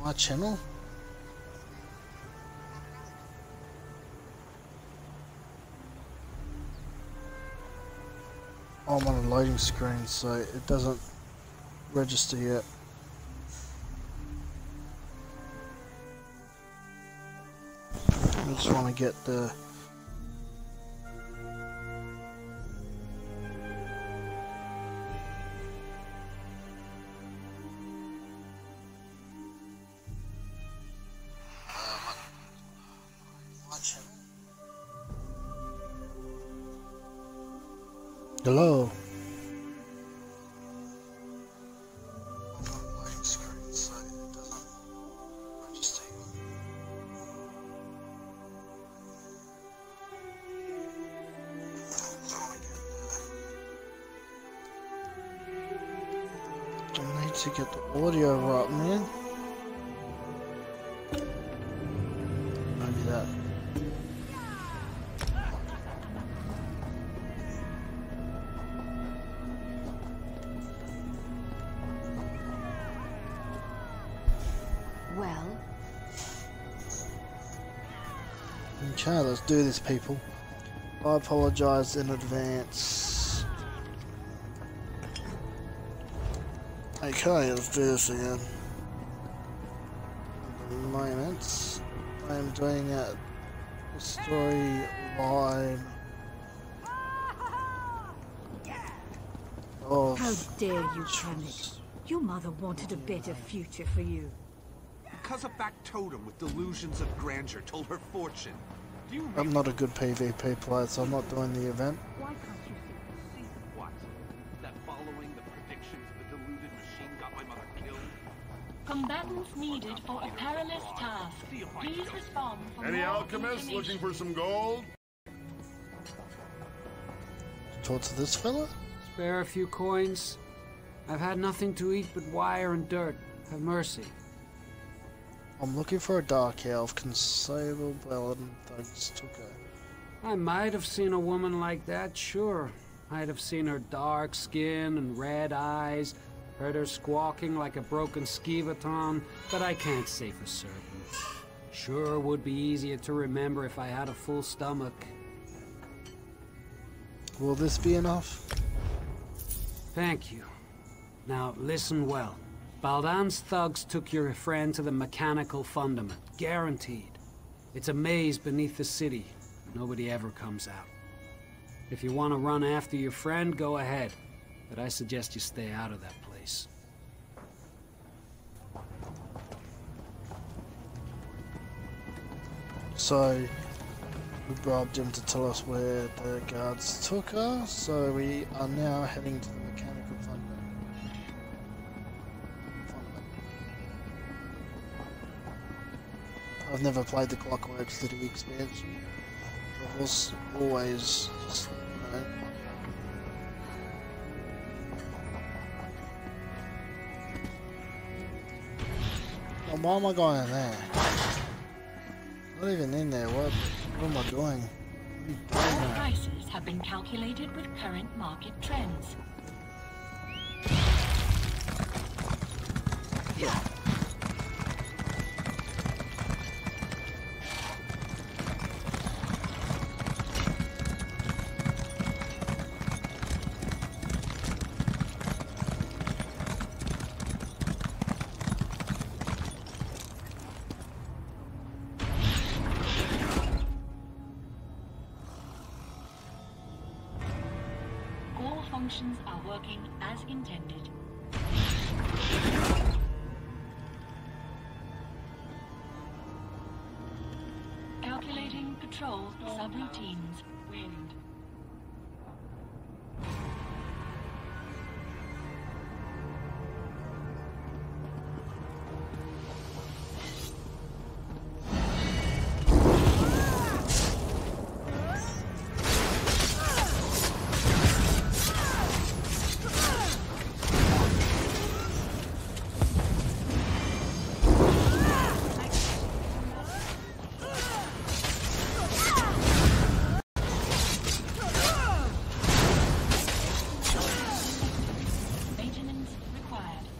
My channel? I'm on a loading screen, so it doesn't register yet. I just want to get the hello. I need to get the audio right, man. Maybe that. Well. Okay, let's do this, people. I apologize in advance. Okay, let's do this again. At the moment, I am doing a storyline of... How dare you, Kemet? Your mother wanted a better future for you. Because a back totem with delusions of grandeur told her fortune. Do you I'm not a good PvP player, so I'm not doing the event. Why can't you see what? That following the predictions the deluded machine got my mother killed? Combatants needed for a perilous task. Please respond for Any more alchemists information. looking for some gold? Talk to this fella? Spare a few coins. I've had nothing to eat but wire and dirt. Have mercy. I'm looking for a dark elf, consable paladin, thugs took her. I might have seen a woman like that, sure. I'd have seen her dark skin and red eyes, heard her squawking like a broken skivaton, but I can't say for certain. Sure would be easier to remember if I had a full stomach. Will this be enough? Thank you. Now listen well. Baldan's thugs took your friend to the mechanical fundament. Guaranteed. It's a maze beneath the city. Nobody ever comes out. If you want to run after your friend, go ahead. But I suggest you stay out of that place. So, we bribed him to tell us where the guards took her, so we are now heading to the mechanical fundament. I've never played the Clockwork City expansion. I've always just, you know... Oh, why am I going in there? Not even in there, what am I doing? All prices have been calculated with current market trends. Yeah. Functions are working as intended. Calculating patrol subroutines. Wind.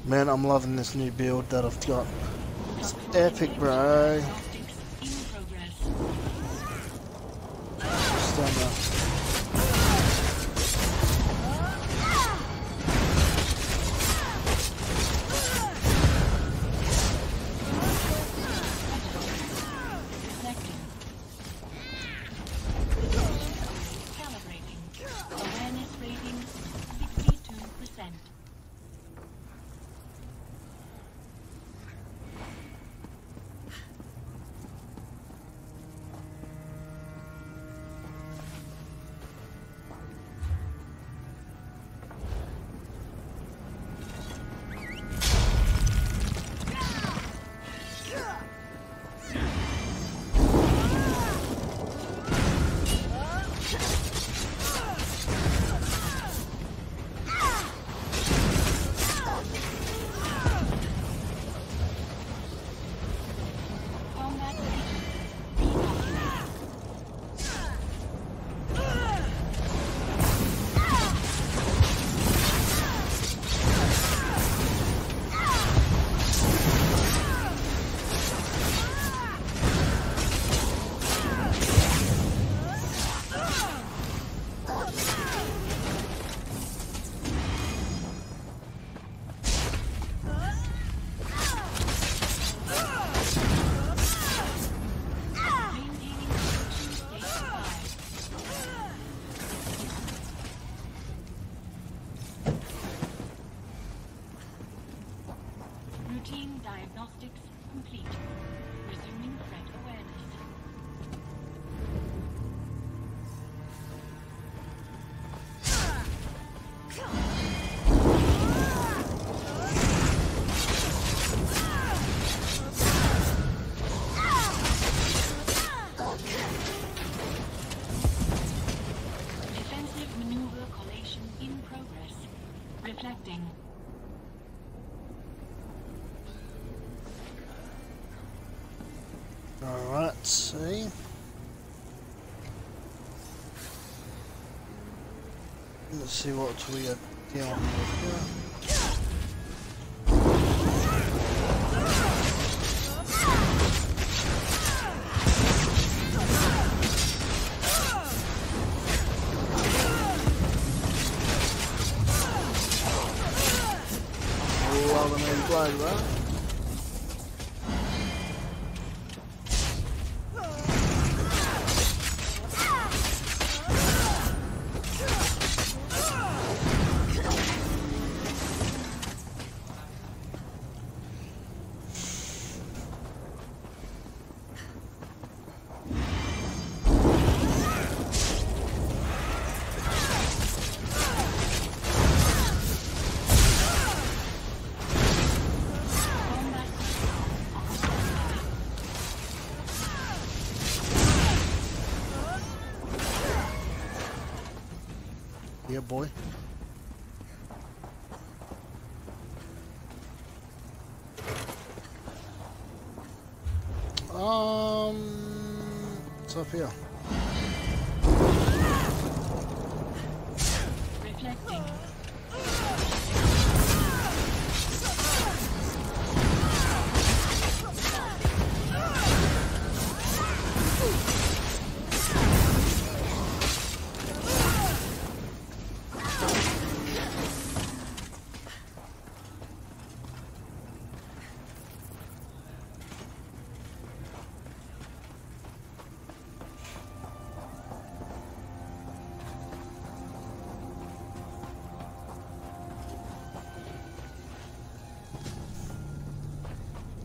Man, I'm loving this new build that I've got. epic, bro. In progress. Stand up. Reflecting. Calibrating. Awareness rating 62%. Combat ready. Maintaining protection state 5. Routine diagnostics complete. Resuming threat awareness. Defensive maneuver collation in progress. Reflecting. Alright, see. Let's see what we are dealing with here. Oh, the main blade, right? Yeah, boy. It's up here. Reflecting.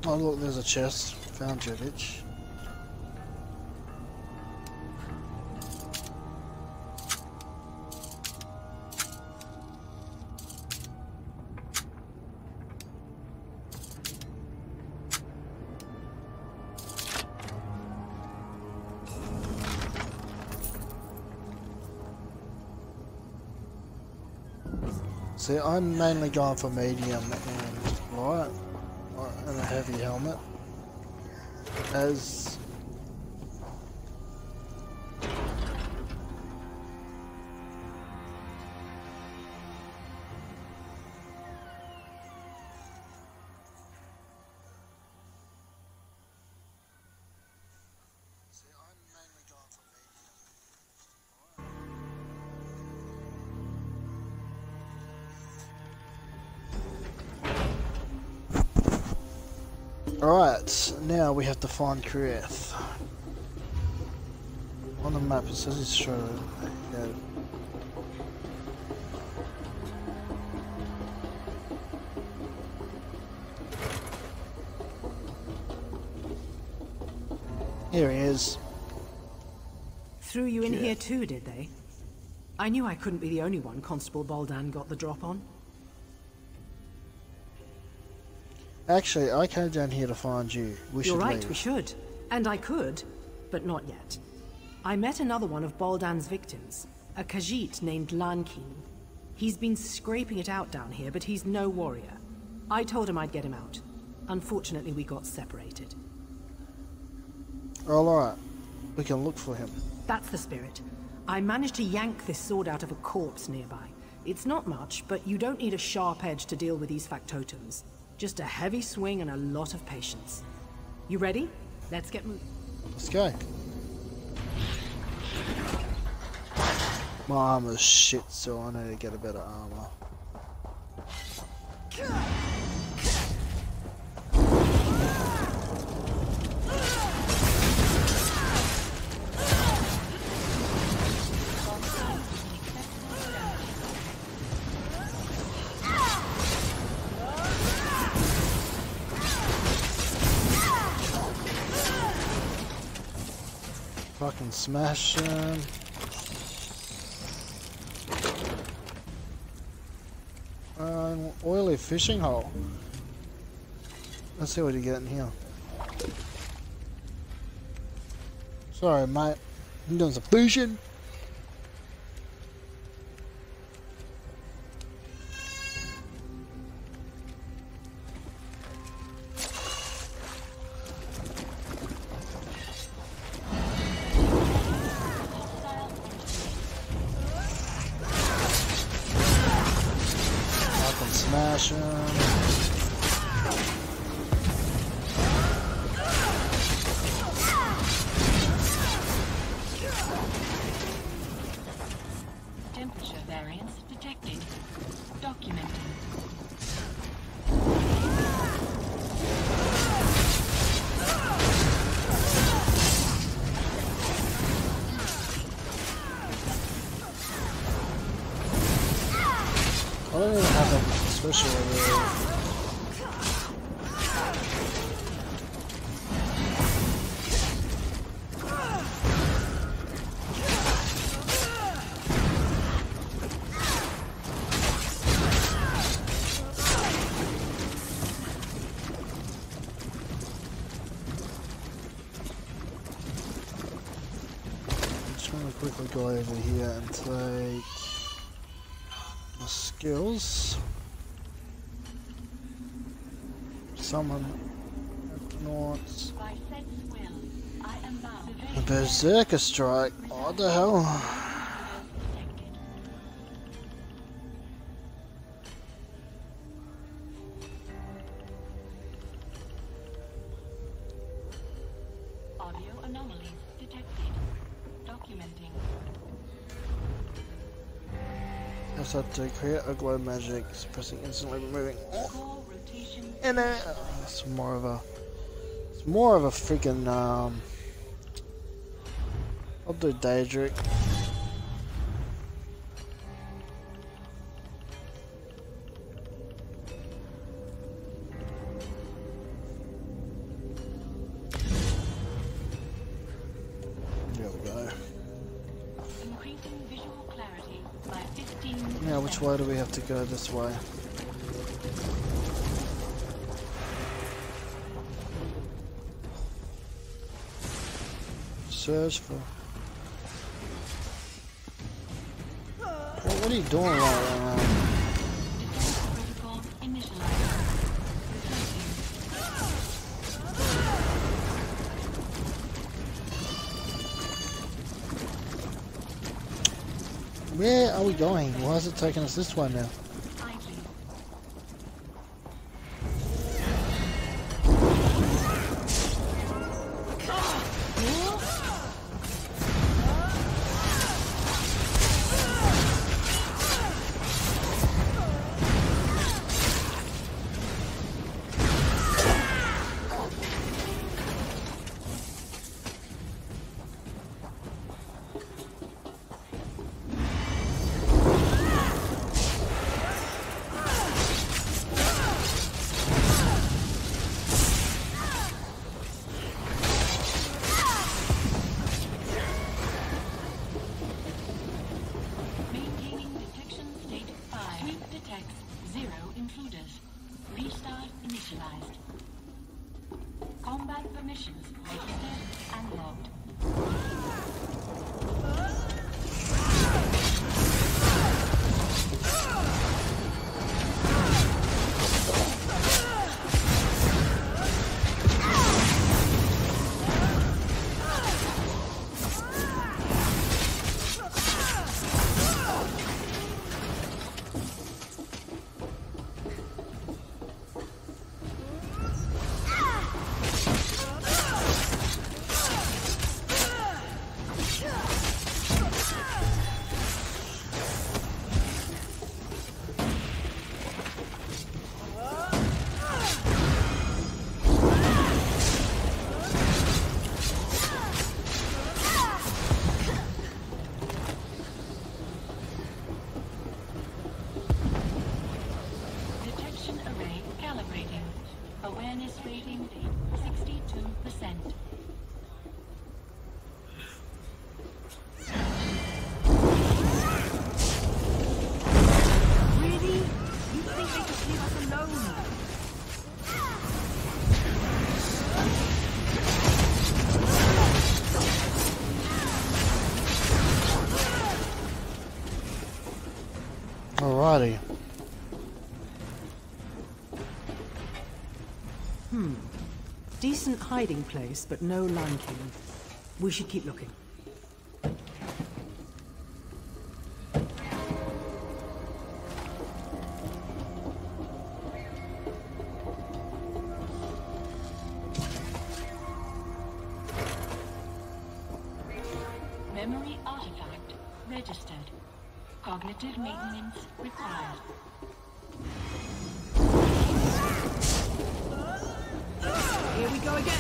Oh look, there's a chest. Found your bitch. See, I'm mainly going for medium and light, and a heavy helmet. As Alright, now we have to find Krieth. On the map it says it's straight ahead. Here he is. Threw you in here too, did they? I knew I couldn't be the only one Constable Baldan got the drop on. Actually, I came down here to find you. You're right, we should. And I could, but not yet. I met another one of Baldan's victims, a Khajiit named Lankin. He's been scraping it out down here, but he's no warrior. I told him I'd get him out. Unfortunately, we got separated. Alright, we can look for him. That's the spirit. I managed to yank this sword out of a corpse nearby. It's not much, but you don't need a sharp edge to deal with these factotums. Just a heavy swing and a lot of patience. You ready? Let's get moving. Let's go. My armor's shit, so I need to get a better armor. Fucking smash him. An oily fishing hole. Let's see what you get in here. Sorry, mate. I'm doing some fishing. Smash him. Temperature variance detected. Documenting. I don't even have a special over I'm just going to quickly go over here and take my skills. Someone not By Set's will, I am bound. a berserker strike. What the hell? Detected. Audio anomalies detected. Documenting. Just have to create a glow magic, suppressing instantly removing Core rotation. in it. It's more of a freaking I'll do Daedric. There we go. Increasing visual clarity by 15%. Now which way do we have to go? This way. Search for. What are you doing right now? Protocol initialized. Where are we going? Why is it taking us this way now? Idling. detects 0 intruders. Restart initialized. Combat permissions registered and logged. Awareness rating 62%. Really? You think they just leave us alone? Alrighty. Decent hiding place, but no Lion King. We should keep looking. Memory artifact registered. Cognitive maintenance required. Here we go again.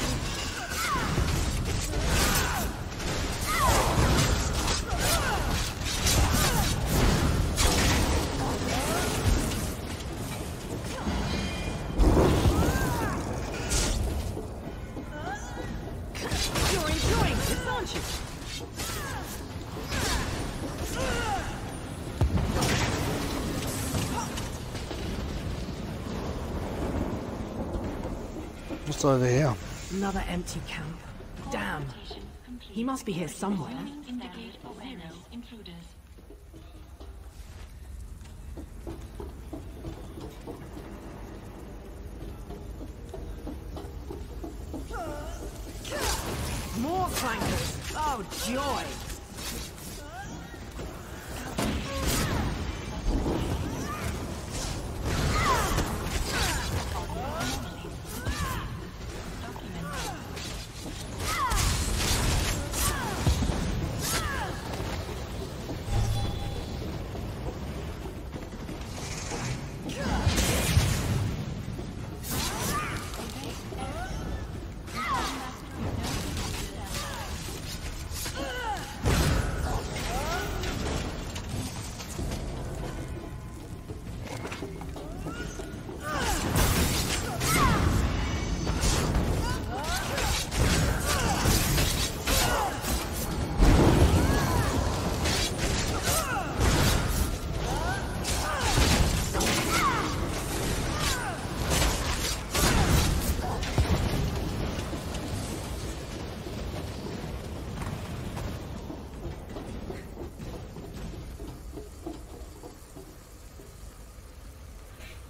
You're enjoying this, aren't you? What's over here? Another empty camp. Damn. He must be here somewhere. Indicate 0 intruders. More flankers! Oh, joy!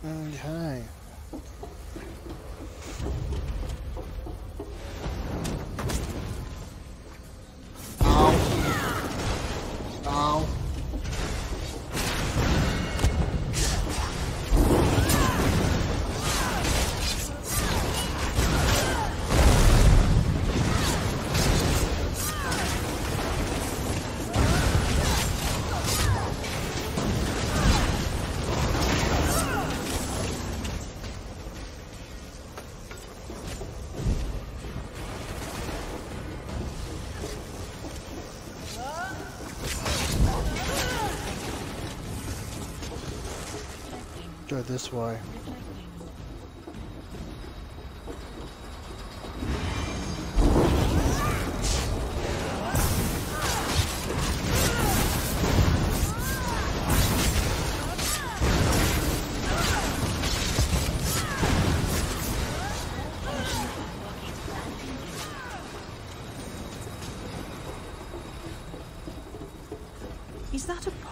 Okay. Ow. Ow. Go this way.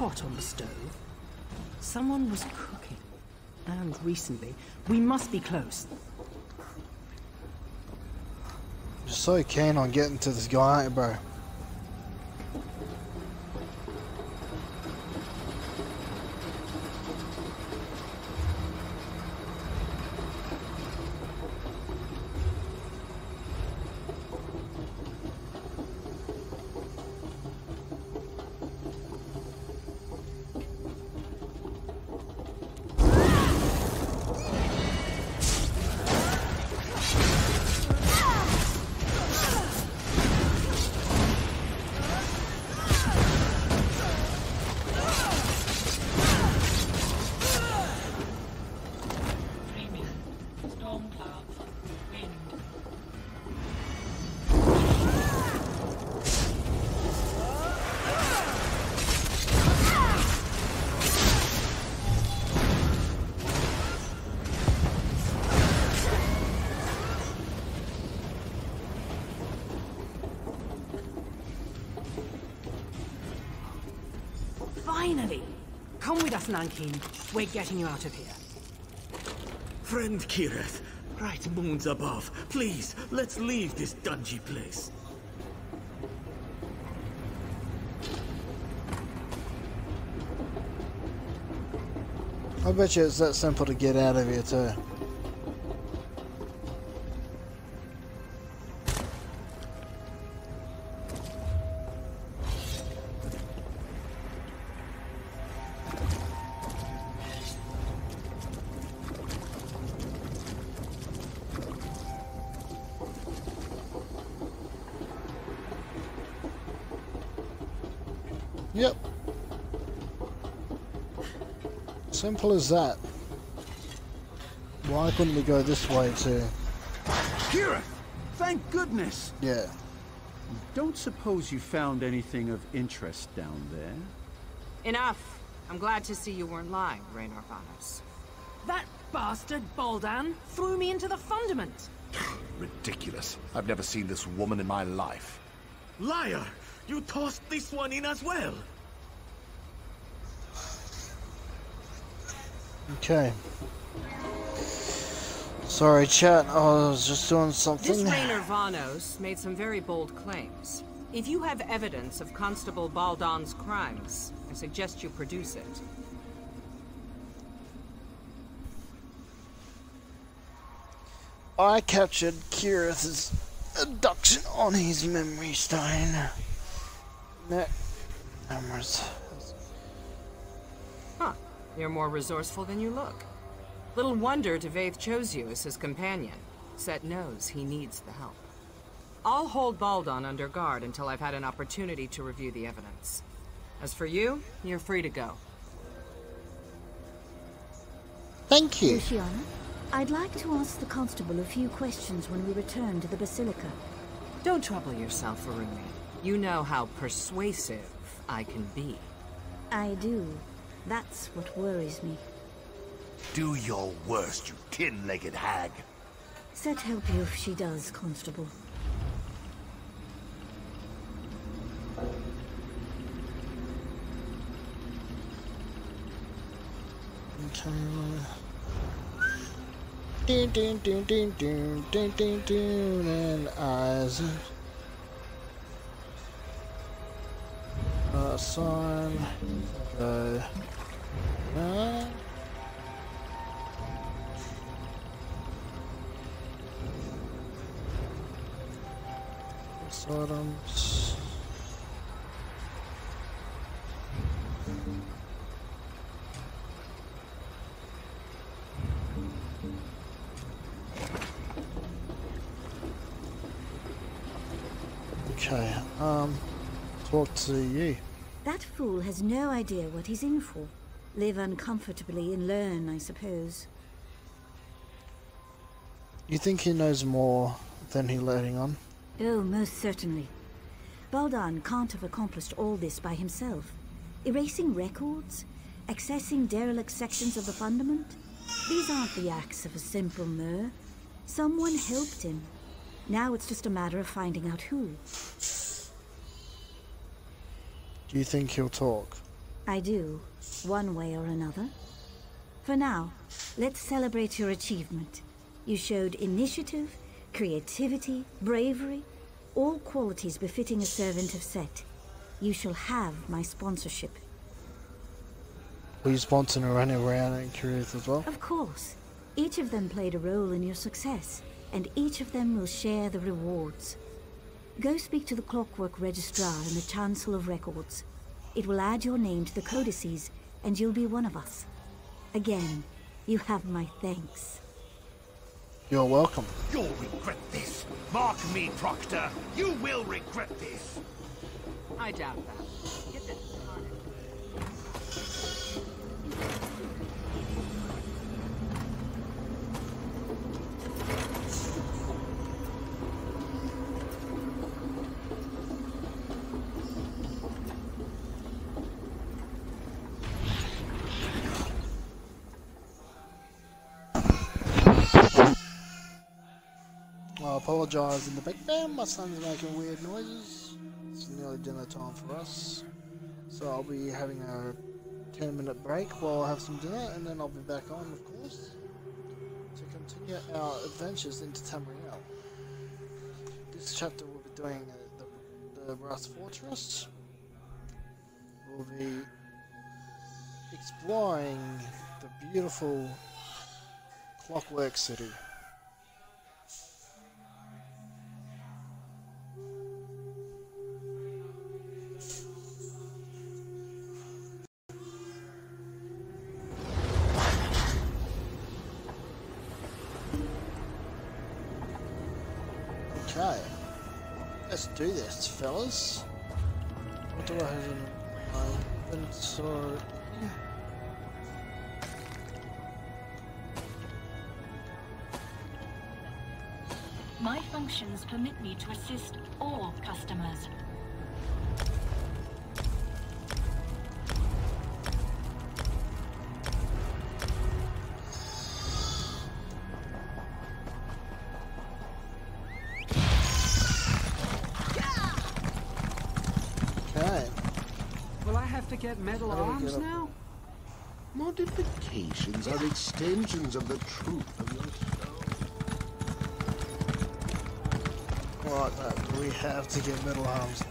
pot on the stove. Someone was cooking. And recently. We must be close. You're so keen on getting to this guy, aren't you, bro? Finally! Come with us, Nankin. We're getting you out of here. Friend Kirith, bright moons above, please, let's leave this dungy place. I bet you it's that simple to get out of here too. Yep. Simple as that. Why couldn't we go this way too? Kirith! Thank goodness! Yeah. Don't suppose you found anything of interest down there? Enough. I'm glad to see you weren't lying, Raynor Vanos. That bastard Baldan threw me into the fundament. Ridiculous. I've never seen this woman in my life. Liar! You tossed this one in as well! Okay. Sorry, chat. I was just doing something. This Raynor Vanos made some very bold claims. If you have evidence of Constable Baldan's crimes, I suggest you produce it. I captured Kirith's abduction on his memory stone. Cameras. Huh. You're more resourceful than you look. Little wonder Devaith chose you as his companion. Set knows he needs the help. I'll hold Baldan under guard until I've had an opportunity to review the evidence. As for you, you're free to go. Thank you. Luciana, I'd like to ask the Constable a few questions when we return to the Basilica. Don't trouble yourself, Aruni. You know how persuasive I can be. I do. That's what worries me. Do your worst, you tin-legged hag. Set help you if she does, Constable. Okay. Ding ding ding ding ding ding ding ding and eyes. Sign. Go. Items. Okay, talk to you. That fool has no idea what he's in for. Live uncomfortably and learn, I suppose. You think he knows more than he's letting on? Oh, most certainly. Baldan can't have accomplished all this by himself. Erasing records? Accessing derelict sections of the Fundament? These aren't the acts of a simple Mer. Someone helped him. Now it's just a matter of finding out who. Do you think he'll talk? I do, one way or another. For now, let's celebrate your achievement. You showed initiative, creativity, bravery, all qualities befitting a servant of Set. You shall have my sponsorship. Will you sponsor Narani around and Kirith as well? Of course. Each of them played a role in your success, and each of them will share the rewards. Go speak to the Clockwork Registrar and the Chancellor of Records. It will add your name to the codices, and you'll be one of us. Again, you have my thanks. You're welcome. You'll regret this. Mark me, Proctor. You will regret this. I doubt that. Get this started. I apologise in the background, my son's making weird noises. It's nearly dinner time for us. So I'll be having a 10-minute break while I have some dinner, and then I'll be back on, of course, to continue our adventures into Tamriel. This chapter we'll be doing the Brass Fortress. We'll be exploring the beautiful Clockwork City. Okay, let's do this, fellas. What do I have in my inventory? My functions permit me to assist all customers. Will I have to get metal arms now? Modifications are extensions of the truth of your stone. Like that, do we have to get metal arms?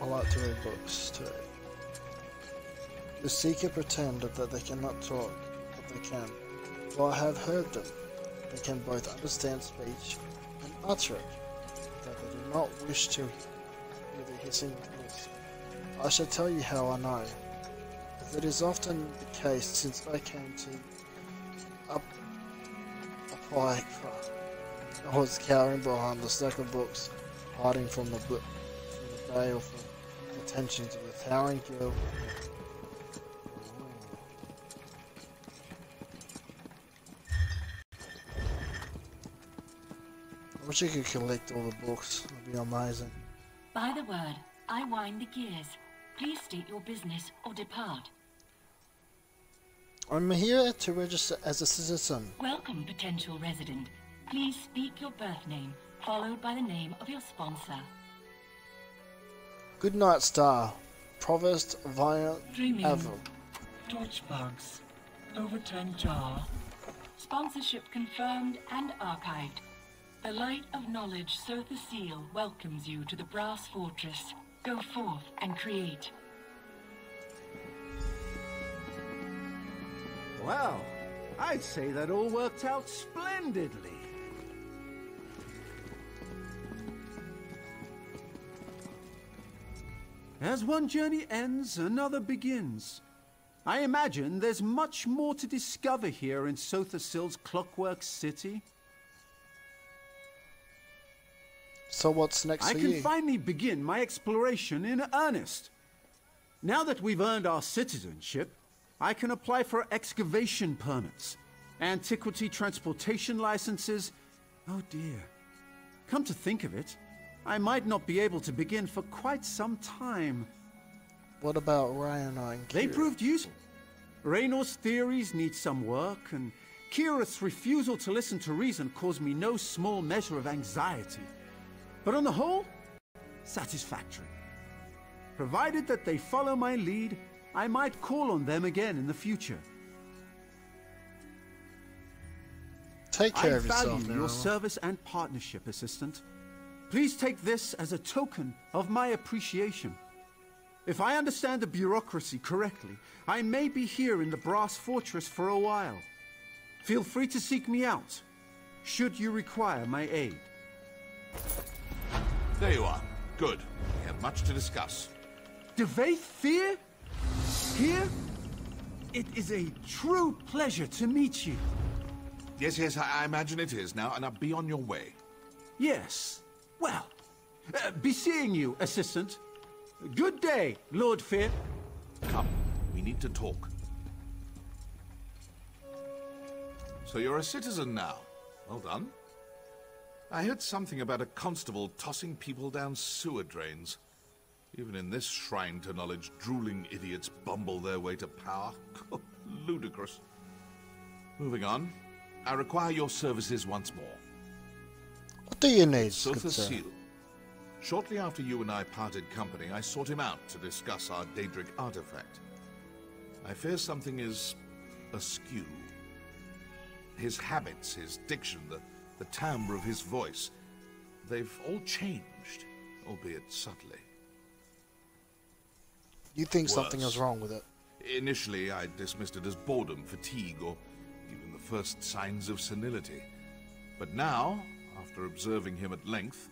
I like to read books too. The Seeker pretend that they cannot talk, but they can. For I have heard them. They can both understand speech and utter it, that they do not wish to hear the hissing voice. I shall tell you how I know. As it is often the case since I came to apply. I was cowering behind the stack of books, hiding from the baleful attentions of the towering guild. I wish you could collect all the books. It'd be amazing. By the word, I wind the gears. Please state your business or depart. I'm here to register as a citizen. Welcome, potential resident. Please speak your birth name, followed by the name of your sponsor. Good night, Star. Provost Via Dreaming. Avil. Torchbugs. Overturned jar. Sponsorship confirmed and archived. The light of knowledge, Sotha Seal, welcomes you to the Brass Fortress. Go forth and create. Well, I'd say that all worked out splendidly. As one journey ends, another begins. I imagine there's much more to discover here in Sothasil's Clockwork City. So what's next for you? I can finally begin my exploration in earnest. Now that we've earned our citizenship, I can apply for excavation permits, antiquity transportation licenses. Oh dear. Come to think of it, I might not be able to begin for quite some time. What about Raynar and Kira? They proved useful. Raynor's theories need some work, and Kirith's refusal to listen to reason caused me no small measure of anxiety. But on the whole, satisfactory. Provided that they follow my lead, I might call on them again in the future. Take care of yourself, I value your service and partnership, Assistant. Please take this as a token of my appreciation. If I understand the bureaucracy correctly, I may be here in the Brass Fortress for a while. Feel free to seek me out, should you require my aid. There you are. Good. We have much to discuss. Devaith Fear? Here? It is a true pleasure to meet you. Yes, I imagine it is. Now be on your way. Yes. Well, be seeing you, Assistant. Good day, Lord Fear. Come, we need to talk. So you're a citizen now. Well done. I heard something about a constable tossing people down sewer drains. Even in this shrine to knowledge, drooling idiots bumble their way to power. Ludicrous. Moving on. I require your services once more. What do you need, Sothasil. Shortly after you and I parted company, I sought him out to discuss our Daedric artifact. I fear something is askew. His habits, his diction, the timbre of his voice, they've all changed, albeit subtly. You think something is wrong with it? Initially, I dismissed it as boredom, fatigue, or even the first signs of senility. But now, after observing him at length,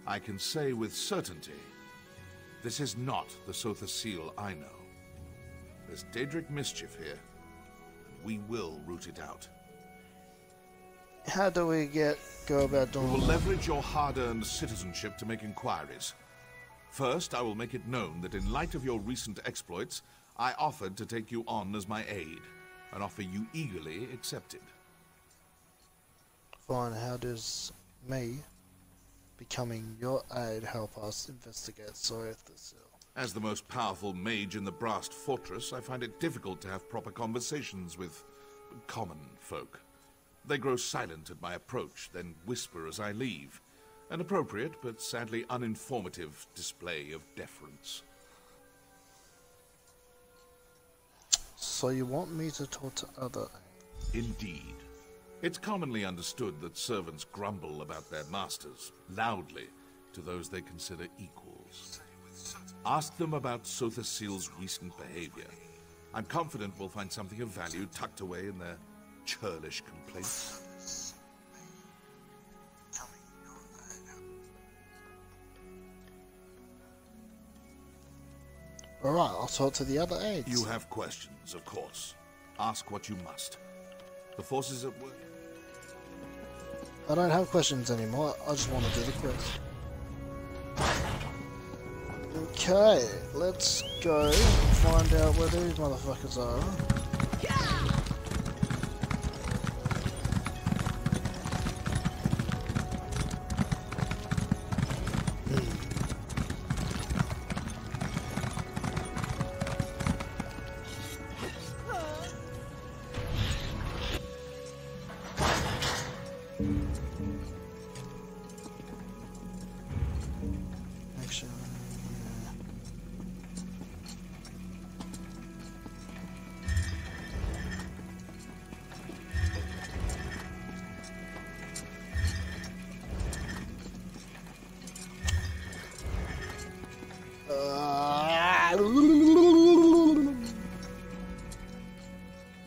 I can say with certainty, this is not the Sothasil I know. There's Daedric mischief here. We will root it out. How do we go about doing that? We will leverage your hard-earned citizenship to make inquiries. First, I will make it known that in light of your recent exploits, I offered to take you on as my aide, an offer you eagerly accepted. Fine, how does me becoming your aide help us investigate Sothasil? As the most powerful mage in the Brass Fortress, I find it difficult to have proper conversations with common folk. They grow silent at my approach, then whisper as I leave. An appropriate, but sadly uninformative display of deference. So you want me to talk to other... Indeed. It's commonly understood that servants grumble about their masters, loudly, to those they consider equals. Ask them about Sothasil's recent behavior. I'm confident we'll find something of value tucked away in their churlish complaints. Alright, I'll talk to the other aides. You have questions, of course. Ask what you must. The forces at work. I don't have questions anymore, I just want to do the quest. Okay, let's go find out where these motherfuckers are.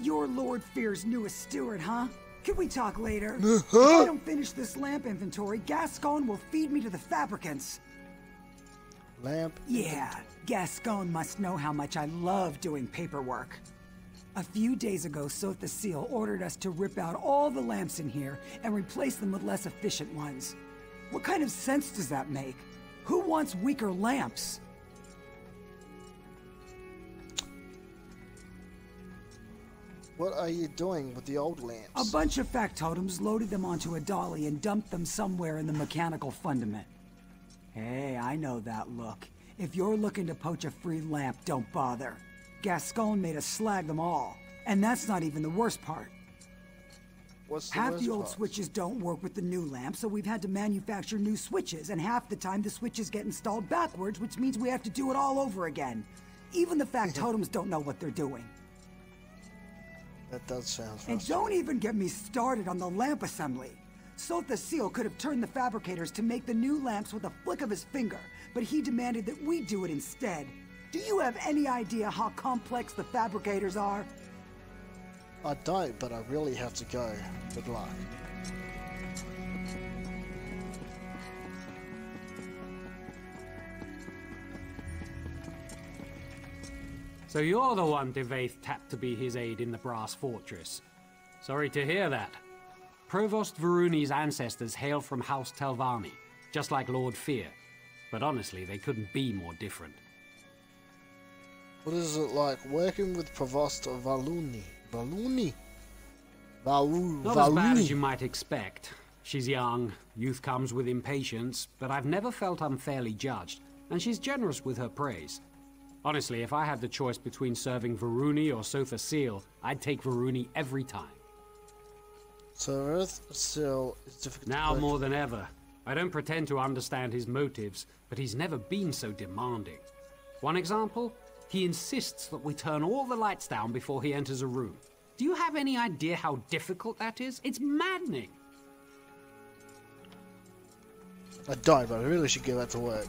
You're Lord Fear's newest steward, huh? Can we talk later? If I don't finish this lamp inventory, Gascon will feed me to the fabricants. Lamp. Yeah, Gascon must know how much I love doing paperwork. A few days ago, Sotha Seal ordered us to rip out all the lamps in here and replace them with less efficient ones. What kind of sense does that make? Who wants weaker lamps? What are you doing with the old lamps? A bunch of factotums loaded them onto a dolly and dumped them somewhere in the mechanical fundament. Hey, I know that look. If you're looking to poach a free lamp, don't bother. Gascon made us slag them all. And that's not even the worst part. What's the Half worst the old part? switches don't work with the new lamps, so we've had to manufacture new switches, and half the time the switches get installed backwards, which means we have to do it all over again. Even the factotums don't know what they're doing. That does sound And frustrating. don't even get me started on the lamp assembly. Sotha Seal could have turned the fabricators to make the new lamps with a flick of his finger, but he demanded that we do it instead. Do you have any idea how complex the fabricators are? I don't, but I really have to go. Good luck. So you're the one Devaith tapped to be his aide in the Brass Fortress. Sorry to hear that. Provost Varuni's ancestors hail from House Telvanni, just like Lord Fear. But honestly, they couldn't be more different. What is it like working with Provost Valuni? Not as bad as you might expect. She's young, youth comes with impatience, but I've never felt unfairly judged, and she's generous with her praise. Honestly, if I had the choice between serving Varuni or Sotha Seal, I'd take Varuni every time. So Earth Seal is difficult Now to work more than ever. I don't pretend to understand his motives, but he's never been so demanding. One example? He insists that we turn all the lights down before he enters a room. Do you have any idea how difficult that is? It's maddening. I don't, but I really should get back to work.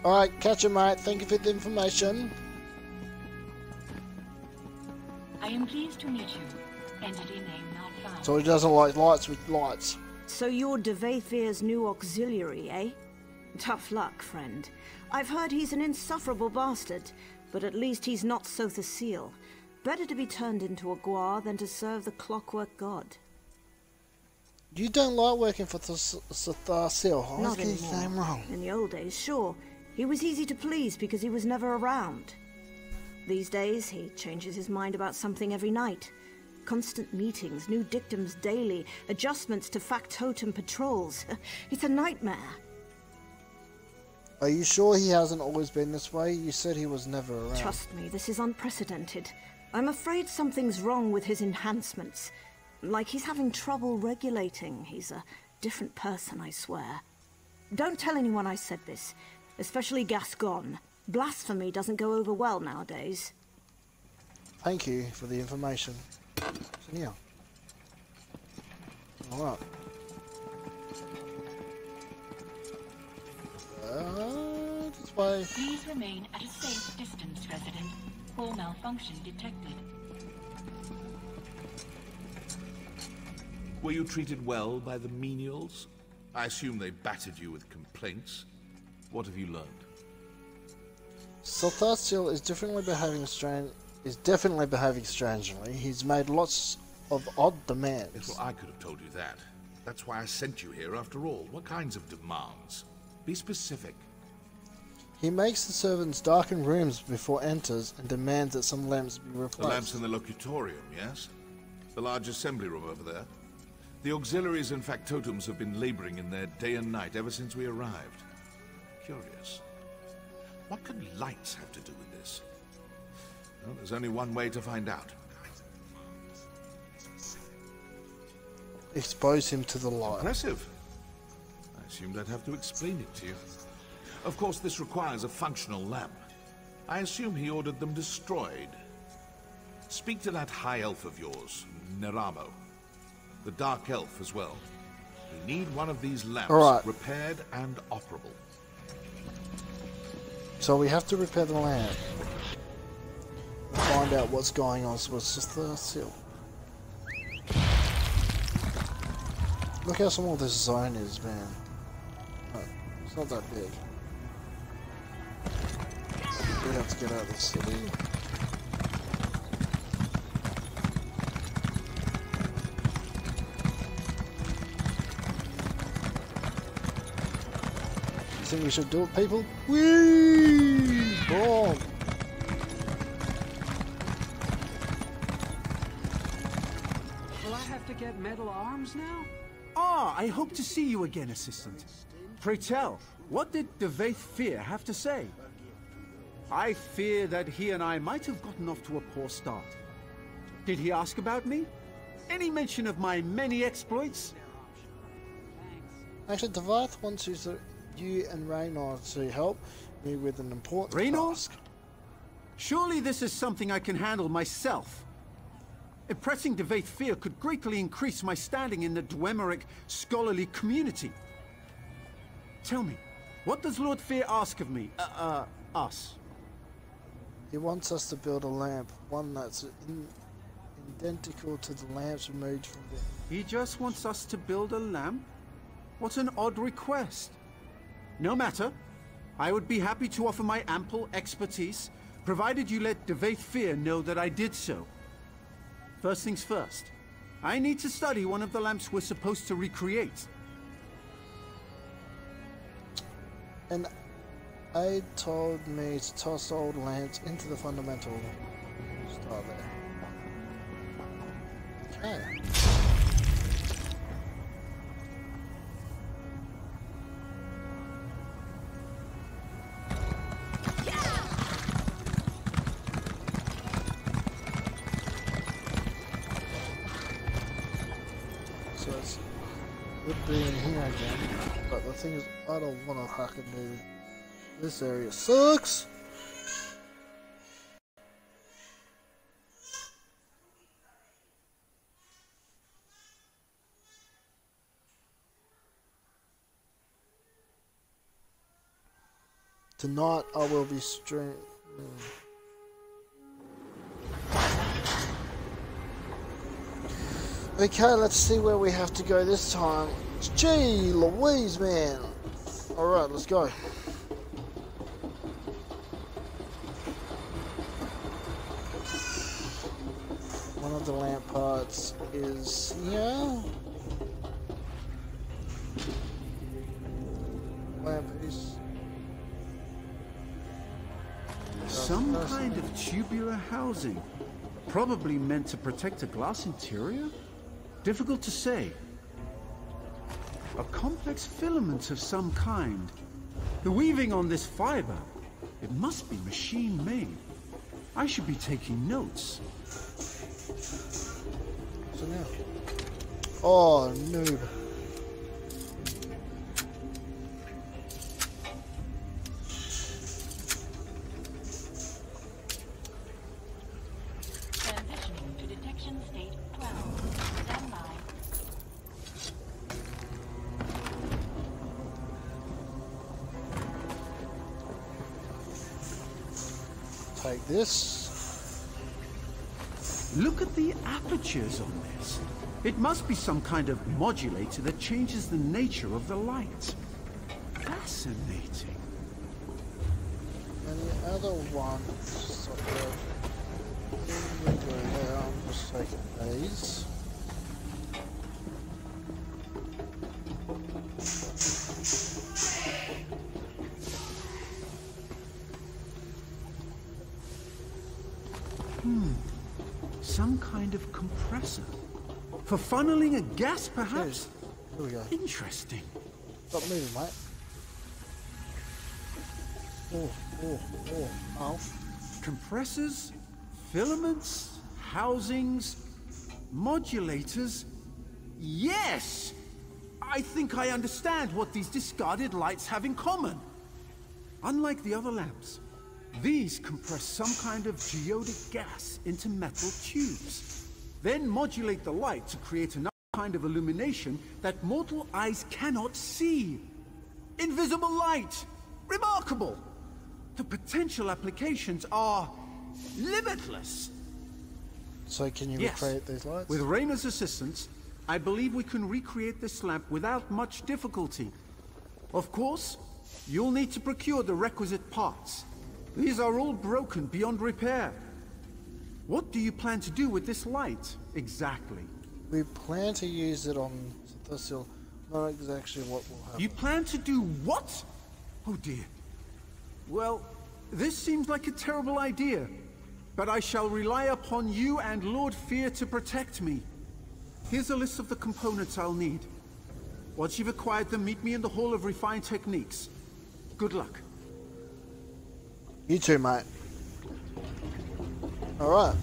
Alright, catch you, mate. Thank you for the information. I am pleased to meet you. Entity name not found. So he doesn't like lights with lights. So you're Devaithir's new auxiliary, eh? Tough luck, friend. I've heard he's an insufferable bastard, but at least he's not Sotha Seal. Better to be turned into a Gwar than to serve the clockwork god. You don't like working for Sotha Seal. I was Not getting his name anymore. wrong. In the old days, sure. He was easy to please because he was never around. These days, he changes his mind about something every night. Constant meetings, new dictums daily, adjustments to factotum patrols. It's a nightmare. Are you sure he hasn't always been this way? You said he was never around. Trust me, this is unprecedented. I'm afraid something's wrong with his enhancements. Like he's having trouble regulating. He's a different person, I swear. Don't tell anyone I said this, especially Gascon. Blasphemy doesn't go over well nowadays. Thank you for the information. Yeah. Alright. This way. Please remain at a safe distance, resident. Full malfunction detected. Were you treated well by the menials? I assume they battered you with complaints. What have you learned? Sotha Seal is definitely behaving strangely. He's made lots of odd demands. Yes, well, I could have told you that. That's why I sent you here after all. What kinds of demands? Be specific. He makes the servants darken rooms before enters and demands that some lamps be replaced. The lamps in the locutorium, yes? The large assembly room over there? The auxiliaries and factotums have been laboring in there day and night ever since we arrived. Curious. What could lights have to do with this? Well, there's only one way to find out. Expose him to the light. Impressive. I assumed I'd have to explain it to you. Of course, this requires a functional lamp. I assume he ordered them destroyed. Speak to that high elf of yours, Neramo. The dark elf as well. We need one of these lamps repaired and operable. So we have to repair the lamp. And find out what's going on with Sotha Seal. Look how small this zone is, man. Oh, it's not that big. We have to get out of the city. You think we should do it, people? Whee! Boom! Will I have to get metal arms now? Ah, I hope to see you again, Assistant. Pray tell, what did Devaith Fear have to say? I fear that he and I might have gotten off to a poor start. Did he ask about me? Any mention of my many exploits? Actually, Devaith wants you and Raynor to help me with an important task. Surely this is something I can handle myself. Impressing Devaith Fear could greatly increase my standing in the Dwemer scholarly community. Tell me, what does Lord Fear ask of me? Us? He wants us to build a lamp, one that's identical to the lamps removed from there. He just wants us to build a lamp? What an odd request. No matter. I would be happy to offer my ample expertise, provided you let Devaith Fear know that I did so. First things first. I need to study one of the lamps we're supposed to recreate. And Aid told me to toss old lamps into the fundamental star there. Okay. So it's would be in here again, but the thing is, I don't want to hack into this area. Sucks. Tonight I will be streaming. Okay, let's see where we have to go this time. Gee Louise, man. Alright, let's go. One of the lamp parts is here. Lamp piece. Some kind of tubular housing. Probably meant to protect a glass interior? Difficult to say. A complex filament of some kind. The weaving on this fiber, it must be machine-made. I should be taking notes. So now. Oh, noob. Transitioning to detection state 12. Stand by. Take this. Look at the apertures on this. It must be some kind of modulator that changes the nature of the light. Fascinating. And the other one, sort of, I'm just taking these. Some kind of compressor. For funneling a gas, perhaps? Here we go. Interesting. Stop moving, mate. Oh. Compressors, filaments, housings, modulators. Yes! I think I understand what these discarded lights have in common. Unlike the other lamps, these compress some kind of geodic gas into metal tubes, then modulate the light to create another kind of illumination that mortal eyes cannot see. Invisible light! Remarkable! The potential applications are limitless. So can you recreate these lights? With Raynor's assistance, I believe we can recreate this lamp without much difficulty. Of course, you'll need to procure the requisite parts. These are all broken beyond repair. What do you plan to do with this light, exactly? We plan to use it on Sotha. Not exactly what will happen. You plan to do what? Oh dear. Well, this seems like a terrible idea, but I shall rely upon you and Lord Fear to protect me. Here's a list of the components I'll need. Once you've acquired them, meet me in the Hall of Refined Techniques. Good luck. You too, mate. Alright.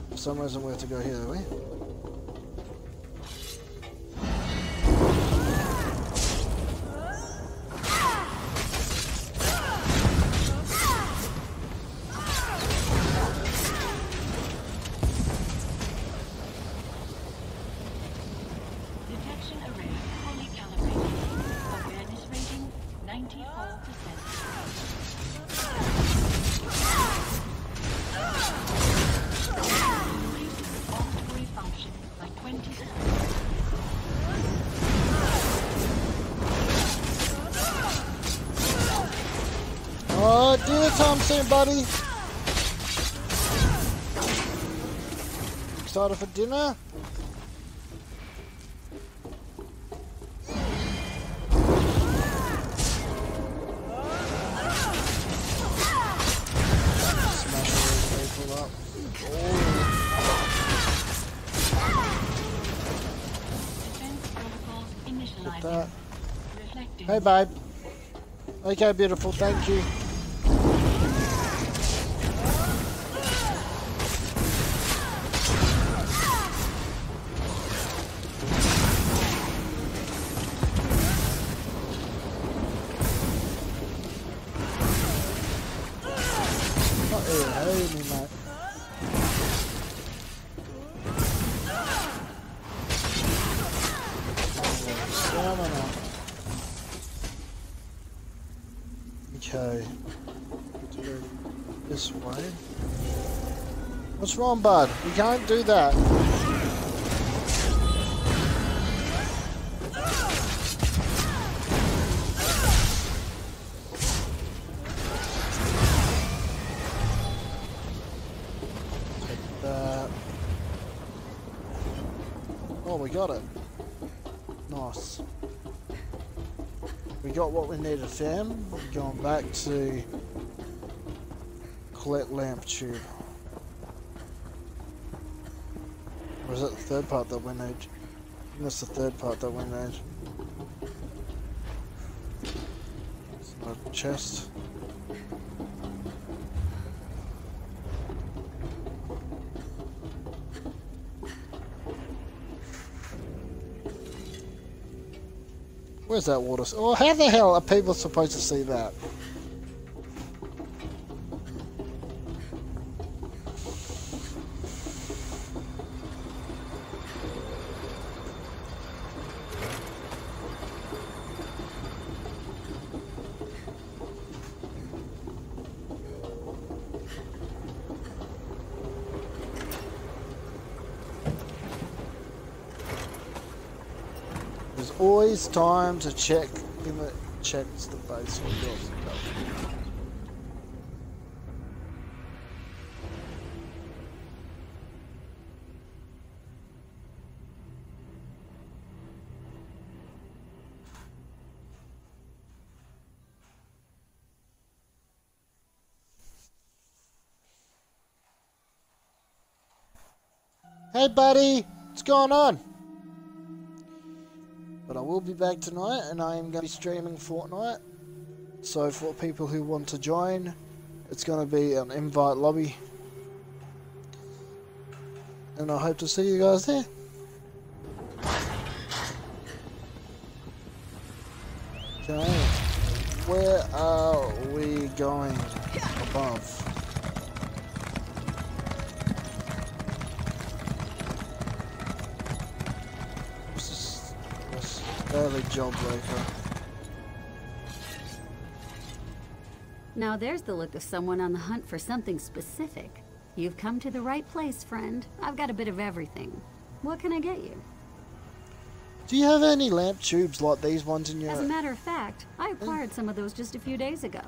For some reason we have to go here, do we? Detection array fully calibrated. Awareness rating 94%. Increases auditory function by 20%. Oh, dinner time soon, buddy. Excited for dinner? That. Hey, babe. Okay, beautiful. Thank you. Hey, me, mate. Okay. This way. What's wrong, bud? You can't do that. Take that. Oh, we got it. Nice. We got what we needed, fam. We're going back to collect lamp tube. Or is it the third part that we need? I think that's the third part that we need. It's not a chest. Where's that water? Oh, how the hell are people supposed to see that? There's always time to check in the checks the base for yours. Hey buddy, what's going on? But I will be back tonight, and I am going to be streaming Fortnite. So for people who want to join, it's going to be an invite lobby. And I hope to see you guys there. Okay, where are we going above? Early job breaker. Now there's the look of someone on the hunt for something specific. You've come to the right place, friend. I've got a bit of everything. What can I get you? Do you have any lamp tubes like these ones in your... As a matter of fact, I acquired some of those just a few days ago.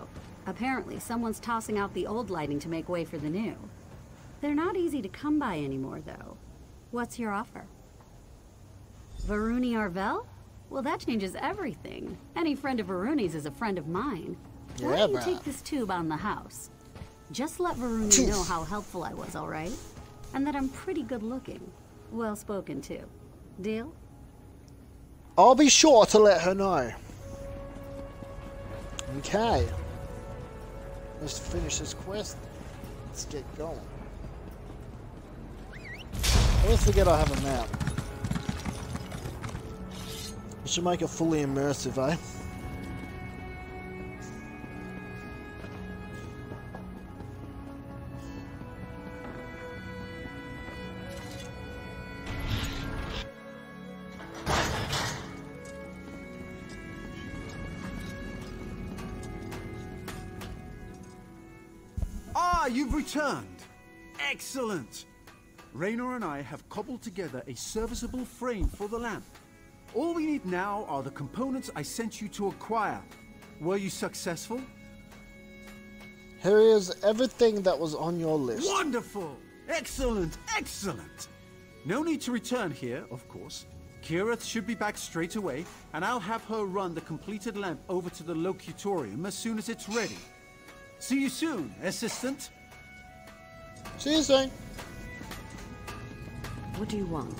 Apparently, someone's tossing out the old lighting to make way for the new. They're not easy to come by anymore, though. What's your offer? Varuni Arvel? Well, that changes everything. Any friend of Varuni's is a friend of mine. Why don't you take this tube on the house? Just let Varuni know how helpful I was, all right? And that I'm pretty good looking. Well spoken, too. Deal? I'll be sure to let her know. Okay. Let's finish this quest. Let's get going. Let's forget I have a map. We should make it fully immersive, eh? Ah, you've returned. Excellent. Raynor and I have cobbled together a serviceable frame for the lamp. All we need now are the components I sent you to acquire. Were you successful? Here is everything that was on your list. Wonderful! Excellent! Excellent! No need to return here, of course. Kirith should be back straight away, and I'll have her run the completed lamp over to the locutorium as soon as it's ready. See you soon, assistant. See you soon. What do you want?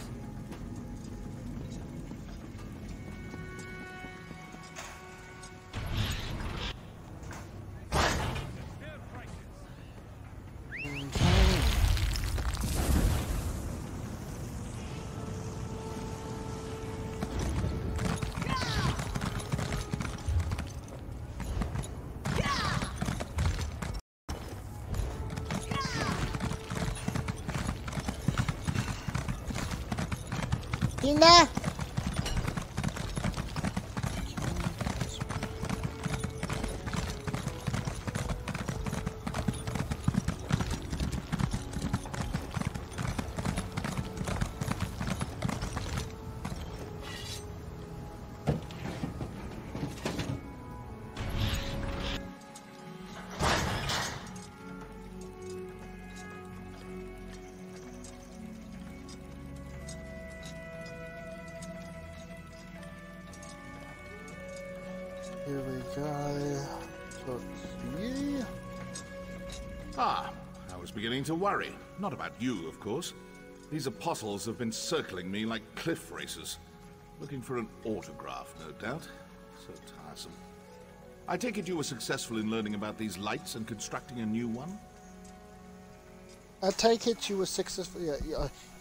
Tina! Here we go. Talk to you. Ah, I was beginning to worry. Not about you, of course. These apostles have been circling me like cliff racers. Looking for an autograph, no doubt. So tiresome. I take it you were successful in learning about these lights and constructing a new one? I take it you were successful.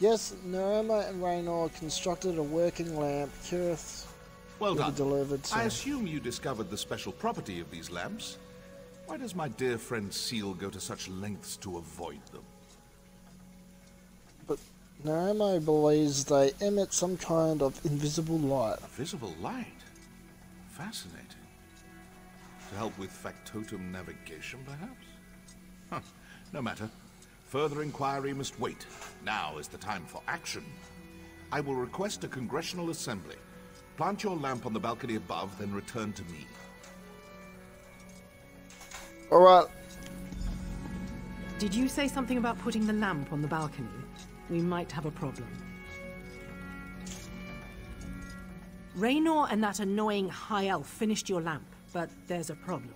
Yes, Nerima and Raynor constructed a working lamp. Kirith well done. Delivered to... I assume you discovered the special property of these lamps. Why does my dear friend Seal go to such lengths to avoid them? But Nerima believes they emit some kind of invisible light. A visible light? Fascinating. To help with factotum navigation, perhaps? Huh. No matter. Further inquiry must wait. Now is the time for action. I will request a congressional assembly. Plant your lamp on the balcony above, then return to me. Alright. Did you say something about putting the lamp on the balcony? We might have a problem. Raynor and that annoying high elf finished your lamp, but there's a problem.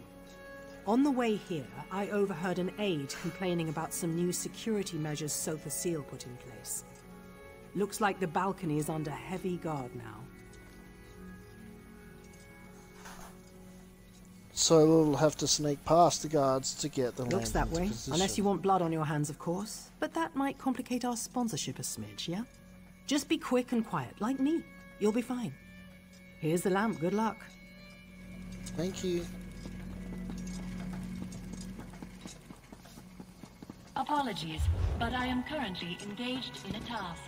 On the way here, I overheard an aide complaining about some new security measures Sotha Seal put in place. Looks like the balcony is under heavy guard now. So we'll have to sneak past the guards to get the lamp. Looks that way, position. unless you want blood on your hands, of course. But that might complicate our sponsorship a smidge, yeah? Just be quick and quiet, like me. You'll be fine. Here's the lamp, good luck. Thank you. Apologies, but I am currently engaged in a task.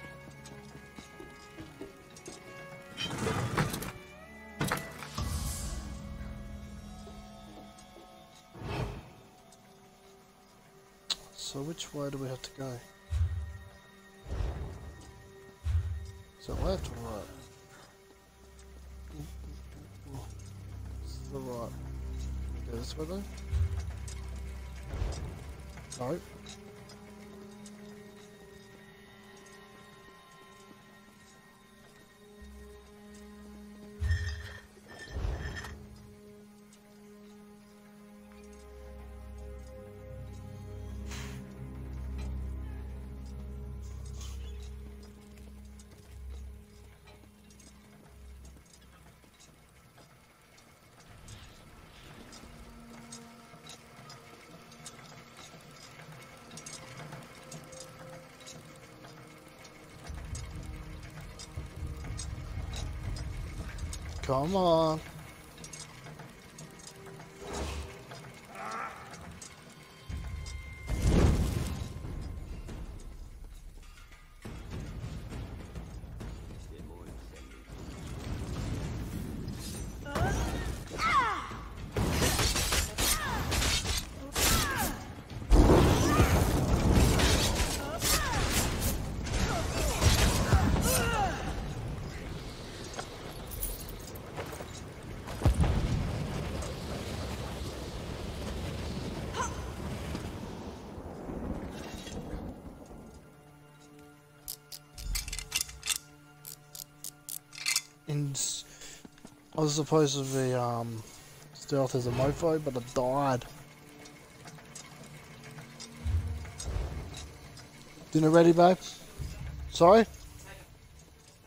So which way do we have to go? Is it left or right? the right. Go this way though? No. Come on. I was supposed to be stealth as a mofo, but I died. Dinner ready, babe? Sorry?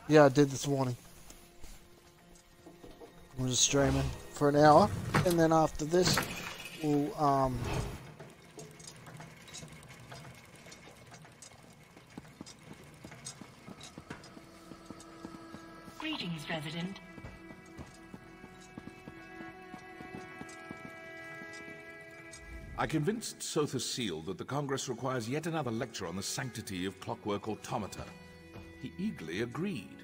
Yeah, I did this morning. I'm just streaming for an hour, and then after this, we'll Greetings, resident. I convinced Sotha Seal that the Congress requires yet another lecture on the sanctity of clockwork automata. He eagerly agreed.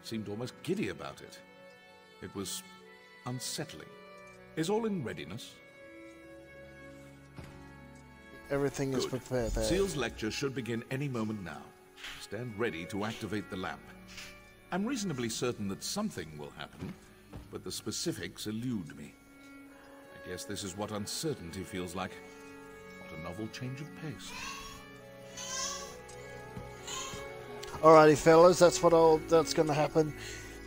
Seemed almost giddy about it. It was unsettling. Is all in readiness? everything is prepared there. Seal's lecture should begin any moment now. Stand ready to activate the lamp. I'm reasonably certain that something will happen, but the specifics elude me. I guess this is what uncertainty feels like. What a novel change of pace. Alrighty, fellas, that's going to happen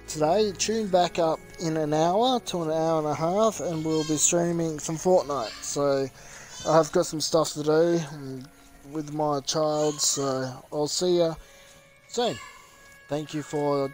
today. Tune back up in an hour to an hour and a half, and we'll be streaming some Fortnite. So I've got some stuff to do with my child, so I'll see you soon. Thank you for